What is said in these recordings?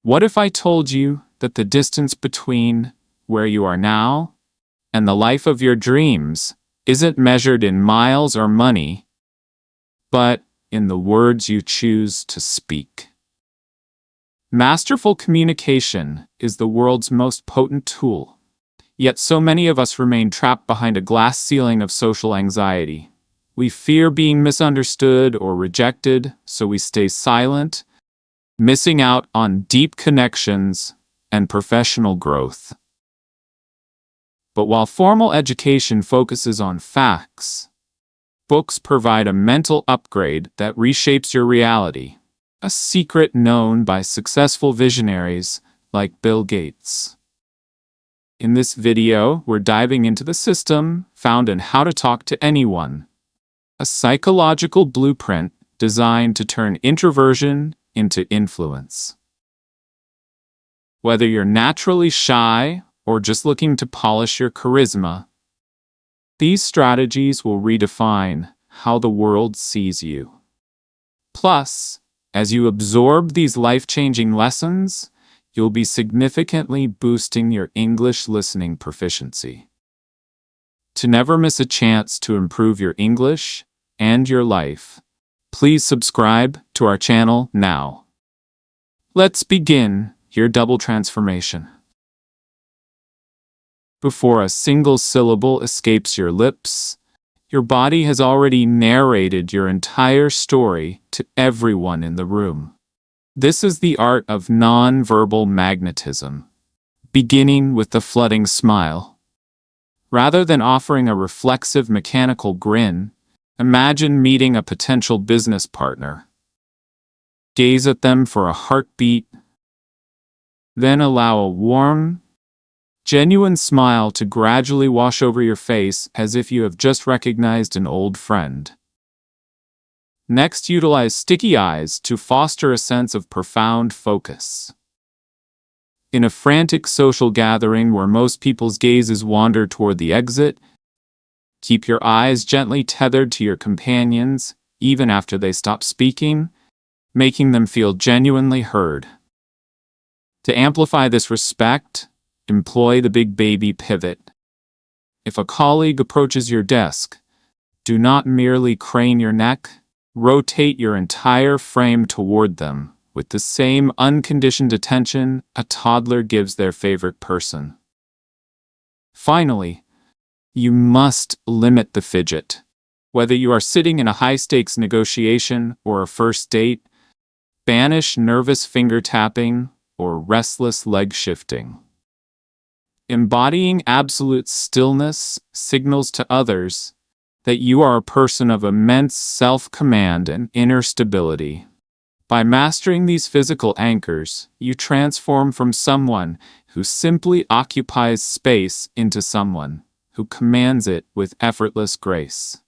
What if I told you that the distance between where you are now and the life of your dreams isn't measured in miles or money, but in the words you choose to speak? Masterful communication is the world's most potent tool, yet so many of us remain trapped behind a glass ceiling of social anxiety. We fear being misunderstood or rejected, so we stay silent, missing out on deep connections and professional growth. But while formal education focuses on facts, books provide a mental upgrade that reshapes your reality, a secret known by successful visionaries like Bill Gates. In this video, we're diving into the system found in How to Talk to Anyone, a psychological blueprint designed to turn introversion into influence. Whether you're naturally shy or just looking to polish your charisma, these strategies will redefine how the world sees you. Plus, as you absorb these life-changing lessons, you'll be significantly boosting your English listening proficiency. To never miss a chance to improve your English and your life, please subscribe to our channel now. Let's begin your double transformation. Before a single syllable escapes your lips, your body has already narrated your entire story to everyone in the room. This is the art of non-verbal magnetism, beginning with the flooding smile. Rather than offering a reflexive mechanical grin, imagine meeting a potential business partner. Gaze at them for a heartbeat, then allow a warm, genuine smile to gradually wash over your face as if you have just recognized an old friend. Next, utilize sticky eyes to foster a sense of profound focus. In a frantic social gathering where most people's gazes wander toward the exit, keep your eyes gently tethered to your companions even after they stop speaking, making them feel genuinely heard. To amplify this respect, employ the big baby pivot. If a colleague approaches your desk, do not merely crane your neck, rotate your entire frame toward them with the same unconditioned attention a toddler gives their favorite person. Finally, you must limit the fidget. Whether you are sitting in a high-stakes negotiation or a first date, banish nervous finger tapping or restless leg shifting. Embodying absolute stillness signals to others that you are a person of immense self-command and inner stability. By mastering these physical anchors, you transform from someone who simply occupies space into someone who commands it with effortless grace.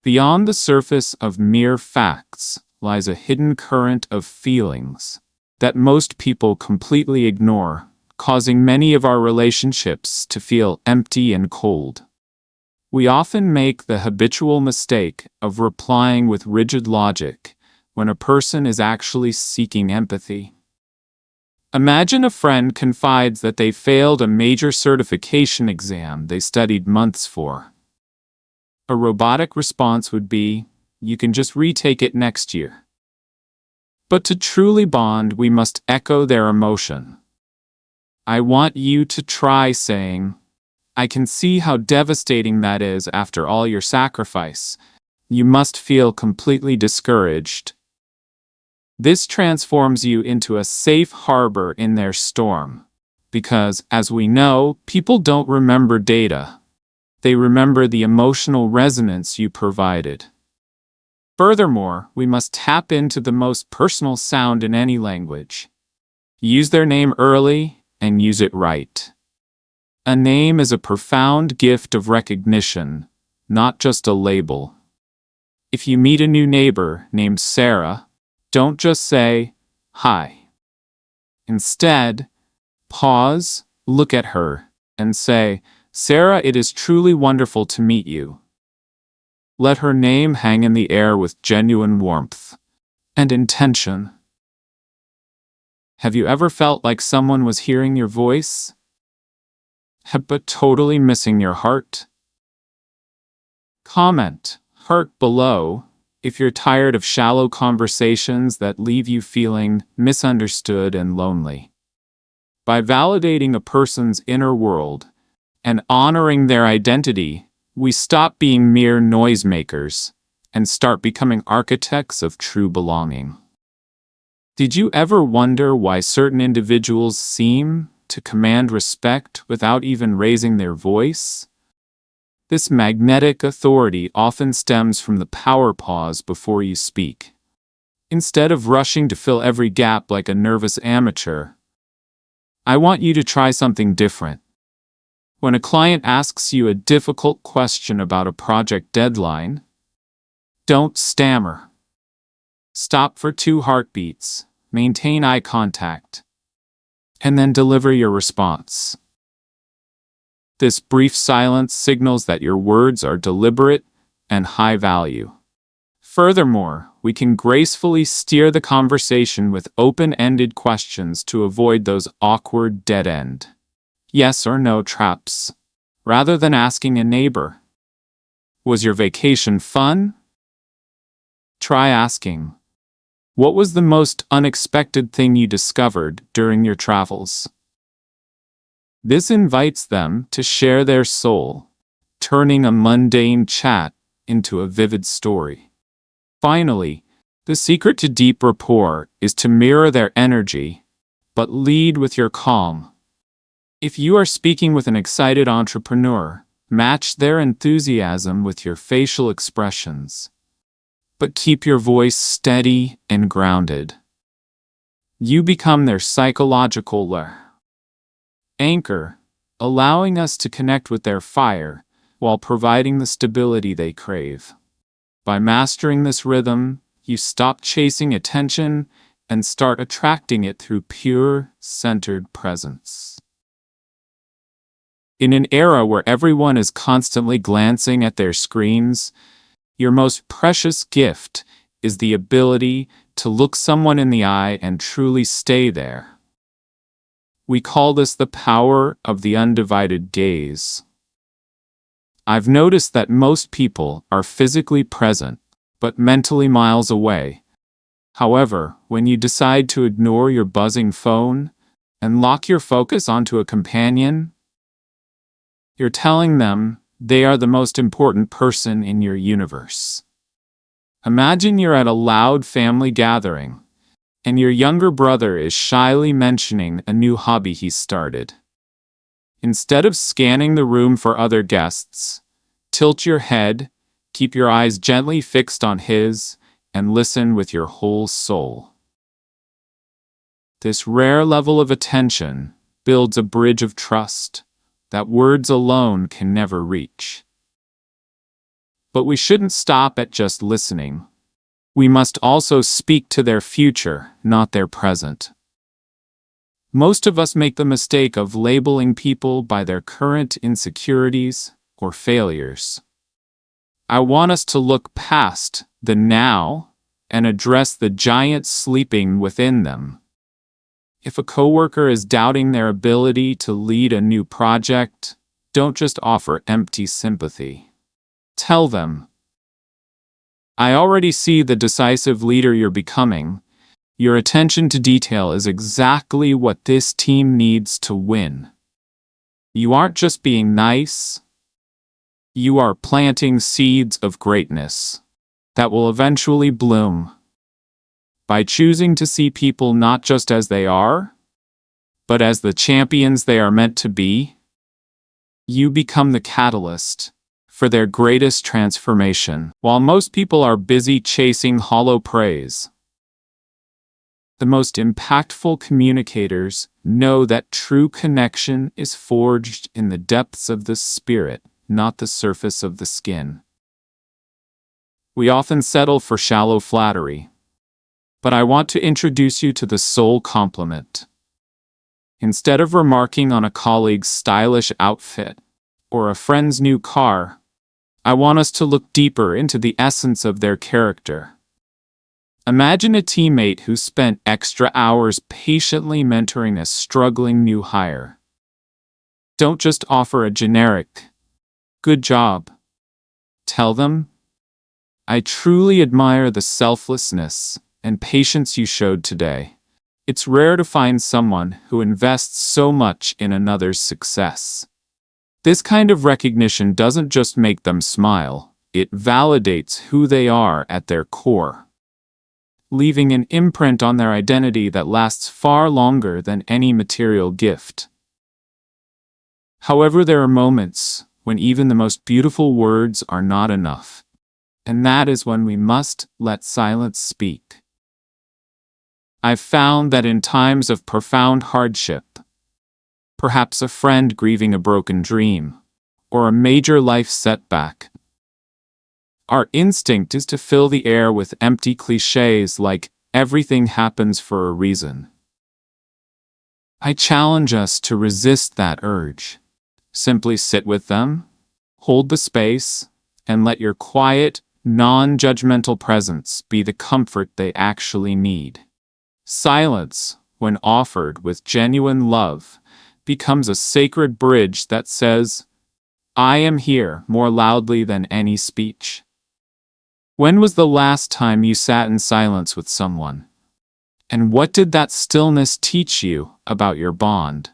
Beyond the surface of mere facts lies a hidden current of feelings that most people completely ignore, causing many of our relationships to feel empty and cold. We often make the habitual mistake of replying with rigid logic when a person is actually seeking empathy. Imagine a friend confides that they failed a major certification exam they studied months for. A robotic response would be, "You can just retake it next year." But to truly bond, we must echo their emotion. I want you to try saying, "I can see how devastating that is after all your sacrifice. You must feel completely discouraged." This transforms you into a safe harbor in their storm. Because, as we know, people don't remember data. They remember the emotional resonance you provided. Furthermore, we must tap into the most personal sound in any language. Use their name early and use it right. A name is a profound gift of recognition, not just a label. If you meet a new neighbor named Sarah, don't just say, "Hi." Instead, pause, look at her, and say, "Sarah, it is truly wonderful to meet you." Let her name hang in the air with genuine warmth and intention. Have you ever felt like someone was hearing your voice, but totally missing your heart? Comment heart below if you're tired of shallow conversations that leave you feeling misunderstood and lonely. By validating a person's inner world and honoring their identity, we stop being mere noisemakers and start becoming architects of true belonging. Did you ever wonder why certain individuals seem to command respect without even raising their voice? This magnetic authority often stems from the power pause before you speak. Instead of rushing to fill every gap like a nervous amateur, I want you to try something different. When a client asks you a difficult question about a project deadline, don't stammer. Stop for 2 heartbeats, maintain eye contact, and then deliver your response. This brief silence signals that your words are deliberate and high value. Furthermore, we can gracefully steer the conversation with open-ended questions to avoid those awkward dead-end yes or no traps. Rather than asking a neighbor, "Was your vacation fun?" Try asking, "What was the most unexpected thing you discovered during your travels?" This invites them to share their soul, turning a mundane chat into a vivid story. Finally, the secret to deep rapport is to mirror their energy, but lead with your calm. If you are speaking with an excited entrepreneur, match their enthusiasm with your facial expressions, but keep your voice steady and grounded. You become their psychological anchor, allowing us to connect with their fire while providing the stability they crave. By mastering this rhythm, you stop chasing attention and start attracting it through pure, centered presence. In an era where everyone is constantly glancing at their screens, your most precious gift is the ability to look someone in the eye and truly stay there. We call this the power of the undivided gaze. I've noticed that most people are physically present, but mentally miles away. However, when you decide to ignore your buzzing phone and lock your focus onto a companion, you're telling them they are the most important person in your universe. Imagine you're at a loud family gathering, and your younger brother is shyly mentioning a new hobby he started. Instead of scanning the room for other guests, tilt your head, keep your eyes gently fixed on his, and listen with your whole soul. This rare level of attention builds a bridge of trust that words alone can never reach. But we shouldn't stop at just listening. We must also speak to their future, not their present. Most of us make the mistake of labeling people by their current insecurities or failures. I want us to look past the now and address the giant sleeping within them. If a coworker is doubting their ability to lead a new project, don't just offer empty sympathy. Tell them, "I already see the decisive leader you're becoming. Your attention to detail is exactly what this team needs to win." You aren't just being nice. You are planting seeds of greatness that will eventually bloom. By choosing to see people not just as they are, but as the champions they are meant to be, you become the catalyst for their greatest transformation. While most people are busy chasing hollow praise, the most impactful communicators know that true connection is forged in the depths of the spirit, not the surface of the skin. We often settle for shallow flattery, but I want to introduce you to the soul compliment. Instead of remarking on a colleague's stylish outfit or a friend's new car, I want us to look deeper into the essence of their character. Imagine a teammate who spent extra hours patiently mentoring a struggling new hire. Don't just offer a generic, "Good job." Tell them, "I truly admire the selflessness and patience you showed today. It's rare to find someone who invests so much in another's success." This kind of recognition doesn't just make them smile, it validates who they are at their core, leaving an imprint on their identity that lasts far longer than any material gift. However, there are moments when even the most beautiful words are not enough, and that is when we must let silence speak. I've found that in times of profound hardship, perhaps a friend grieving a broken dream, or a major life setback, our instinct is to fill the air with empty cliches like "everything happens for a reason." I challenge us to resist that urge. Simply sit with them, hold the space, and let your quiet, non-judgmental presence be the comfort they actually need. Silence, when offered with genuine love, becomes a sacred bridge that says, "I am here," more loudly than any speech. When was the last time you sat in silence with someone? And what did that stillness teach you about your bond?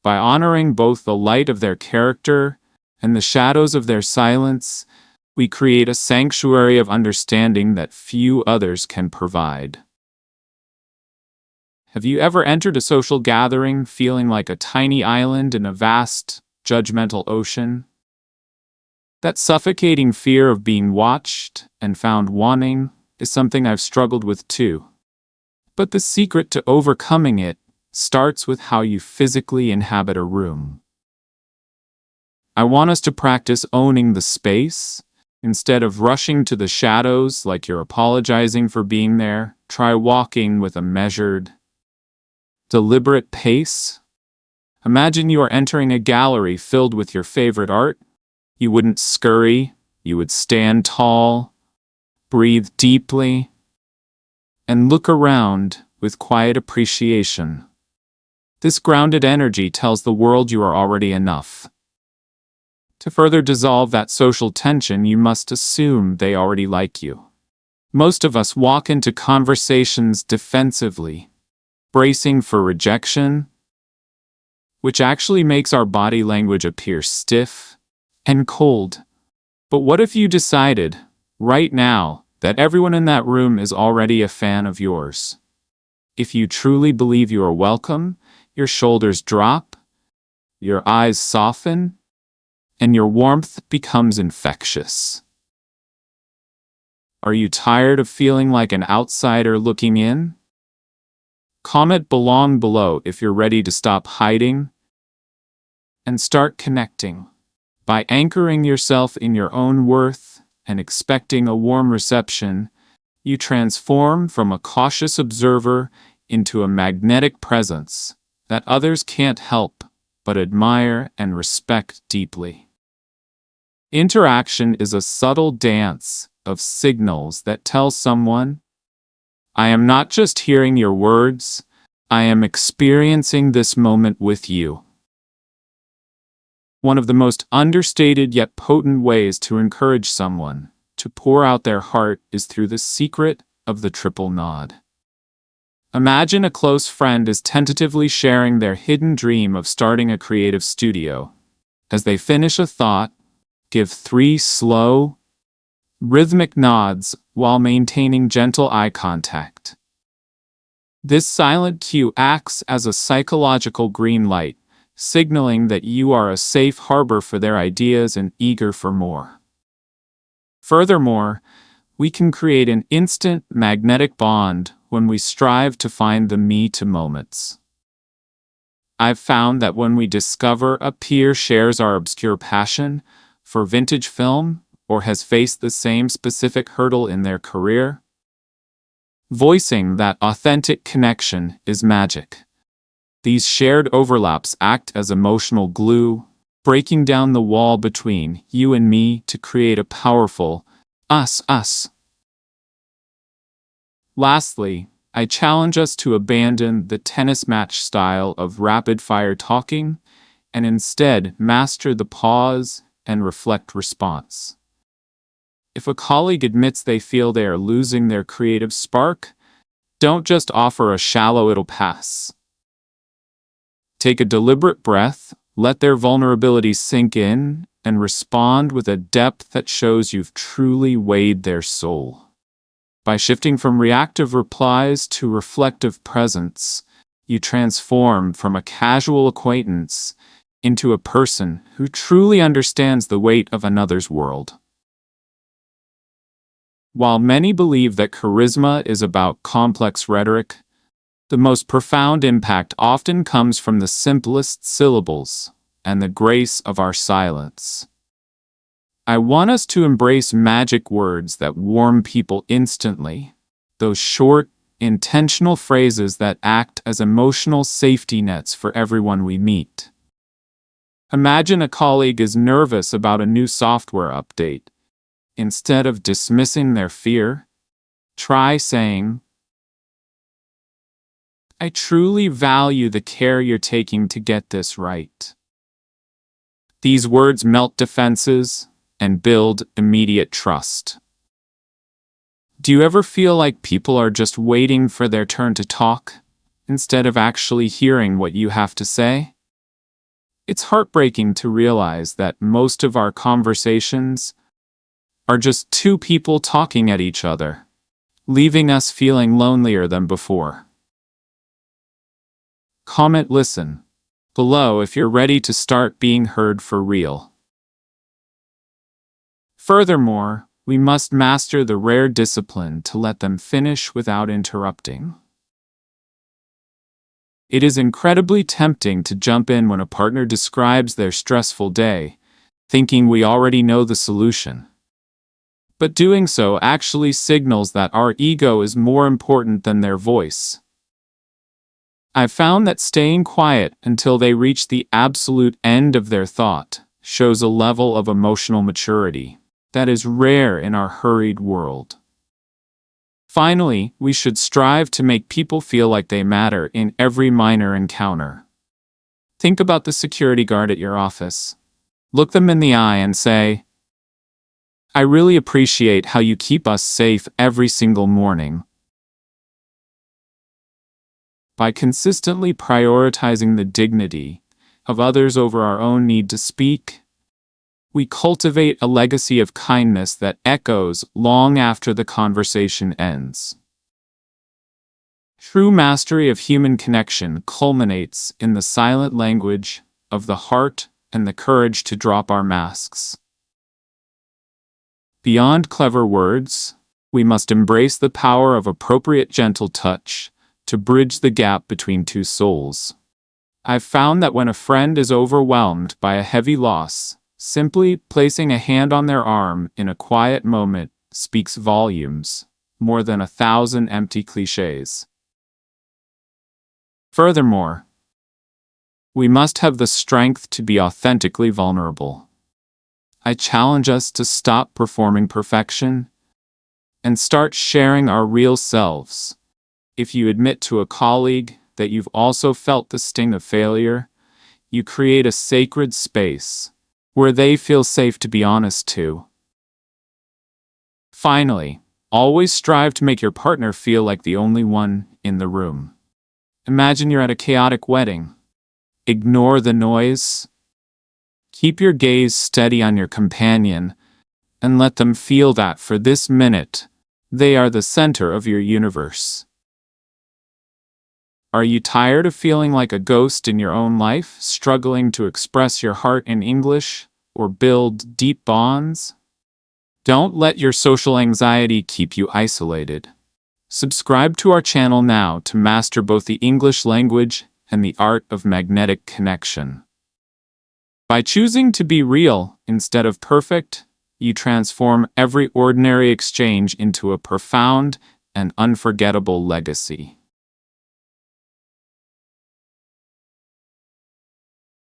By honoring both the light of their character and the shadows of their silence, we create a sanctuary of understanding that few others can provide. Have you ever entered a social gathering feeling like a tiny island in a vast, judgmental ocean? That suffocating fear of being watched and found wanting is something I've struggled with too. But the secret to overcoming it starts with how you physically inhabit a room. I want us to practice owning the space. Instead of rushing to the shadows like you're apologizing for being there, try walking with a measured, deliberate pace. Imagine you are entering a gallery filled with your favorite art. You wouldn't scurry, you would stand tall, breathe deeply, and look around with quiet appreciation. This grounded energy tells the world you are already enough. To further dissolve that social tension, you must assume they already like you. Most of us walk into conversations defensively, bracing for rejection, which actually makes our body language appear stiff and cold. But what if you decided, right now, that everyone in that room is already a fan of yours? If you truly believe you are welcome, your shoulders drop, your eyes soften, and your warmth becomes infectious. Are you tired of feeling like an outsider looking in? Comment "belong" below if you're ready to stop hiding and start connecting. By anchoring yourself in your own worth and expecting a warm reception, you transform from a cautious observer into a magnetic presence that others can't help but admire and respect deeply. Interaction is a subtle dance of signals that tell someone, "I am not just hearing your words, I am experiencing this moment with you." One of the most understated yet potent ways to encourage someone to pour out their heart is through the secret of the triple nod. Imagine a close friend is tentatively sharing their hidden dream of starting a creative studio. As they finish a thought, give 3 slow, rhythmic nods while maintaining gentle eye contact. This silent cue acts as a psychological green light, signaling that you are a safe harbor for their ideas and eager for more. Furthermore, we can create an instant magnetic bond when we strive to find the me-to moments. I've found that when we discover a peer shares our obscure passion for vintage film or has faced the same specific hurdle in their career, voicing that authentic connection is magic. These shared overlaps act as emotional glue, breaking down the wall between you and me to create a powerful us-us Lastly, I challenge us to abandon the tennis match style of rapid-fire talking and instead master the pause and reflect response. If a colleague admits they feel they are losing their creative spark, don't just offer a shallow "it'll pass." Take a deliberate breath, let their vulnerability sink in, and respond with a depth that shows you've truly weighed their soul. By shifting from reactive replies to reflective presence, you transform from a casual acquaintance into a person who truly understands the weight of another's world. While many believe that charisma is about complex rhetoric, the most profound impact often comes from the simplest syllables and the grace of our silence. I want us to embrace magic words that warm people instantly, those short, intentional phrases that act as emotional safety nets for everyone we meet. Imagine a colleague is nervous about a new software update. Instead of dismissing their fear, try saying, "I truly value the care you're taking to get this right." These words melt defenses and build immediate trust. Do you ever feel like people are just waiting for their turn to talk, instead of actually hearing what you have to say? It's heartbreaking to realize that most of our conversations are just two people talking at each other, leaving us feeling lonelier than before. Comment "listen" below if you're ready to start being heard for real. Furthermore, we must master the rare discipline to let them finish without interrupting. It is incredibly tempting to jump in when a partner describes their stressful day, thinking we already know the solution. But doing so actually signals that our ego is more important than their voice. I've found that staying quiet until they reach the absolute end of their thought shows a level of emotional maturity that is rare in our hurried world. Finally, we should strive to make people feel like they matter in every minor encounter. Think about the security guard at your office. Look them in the eye and say, "I really appreciate how you keep us safe every single morning." By consistently prioritizing the dignity of others over our own need to speak, we cultivate a legacy of kindness that echoes long after the conversation ends. True mastery of human connection culminates in the silent language of the heart and the courage to drop our masks. Beyond clever words, we must embrace the power of appropriate gentle touch to bridge the gap between two souls. I've found that when a friend is overwhelmed by a heavy loss, simply placing a hand on their arm in a quiet moment speaks volumes, more than 1,000 empty cliches. Furthermore, we must have the strength to be authentically vulnerable. I challenge us to stop performing perfection and start sharing our real selves. If you admit to a colleague that you've also felt the sting of failure, you create a sacred space where they feel safe to be honest too. Finally, always strive to make your partner feel like the only one in the room. Imagine you're at a chaotic wedding. Ignore the noise. Keep your gaze steady on your companion and let them feel that for this minute, they are the center of your universe. Are you tired of feeling like a ghost in your own life, struggling to express your heart in English or build deep bonds? Don't let your social anxiety keep you isolated. Subscribe to our channel now to master both the English language and the art of magnetic connection. By choosing to be real instead of perfect, you transform every ordinary exchange into a profound and unforgettable legacy.